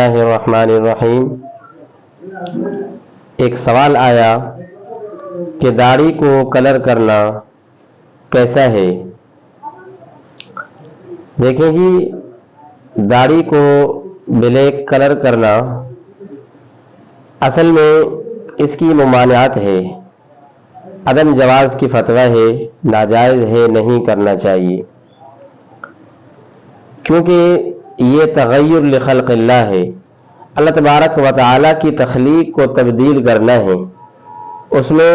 اللہ الرحمن الرحیم۔ ایک سوال آیا کہ داڑھی کو کلر کرنا کیسا ہے؟ دیکھیں جی، داڑھی کو بلیک کلر کرنا اصل میں اس کی ممانعت ہے، عدم جواز کی فتویٰ ہے، ناجائز ہے، نہیں کرنا چاہیے، کیونکہ یہ تغیر لخلق اللہ ہے۔ اللہ تبارک و تعالی کی تخلیق کو تبدیل کرنا ہے، اس میں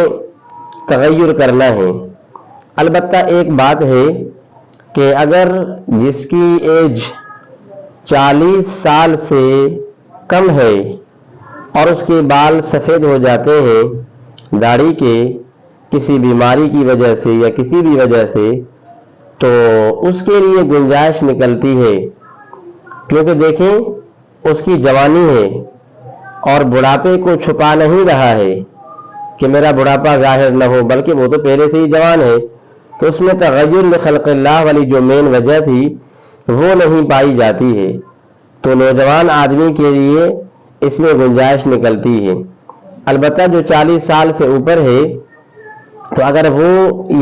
تغیر کرنا ہے۔ البتہ ایک بات ہے کہ اگر جس کی ایج 40 سال سے کم ہے اور اس کے بال سفید ہو جاتے ہیں داڑھی کے کسی بیماری کی وجہ سے یا کسی بھی وجہ سے، تو اس کے لیے گنجائش نکلتی ہے، کیونکہ دیکھیں اس کی جوانی ہے اور بڑھاپے کو چھپا نہیں رہا ہے کہ میرا بڑھاپا ظاہر نہ ہو، بلکہ وہ تو پہلے سے ہی جوان ہے، تو اس میں تغیر لخلق اللہ والی جو مین وجہ تھی وہ نہیں پائی جاتی ہے، تو نوجوان آدمی کے لیے اس میں گنجائش نکلتی ہے۔ البتہ جو 40 سال سے اوپر ہے تو اگر وہ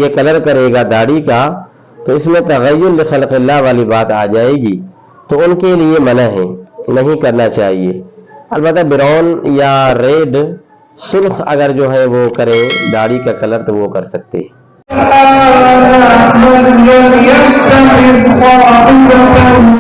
یہ کلر کرے گا داڑھی کا تو اس میں تغیر لخلق اللہ والی بات آ جائے گی، تو ان کے لیے منع ہے، نہیں کرنا چاہیے۔ البتہ براؤن یا ریڈ سرخ اگر جو ہے وہ کرے داڑھی کا کلر تو وہ کر سکتے ہیں۔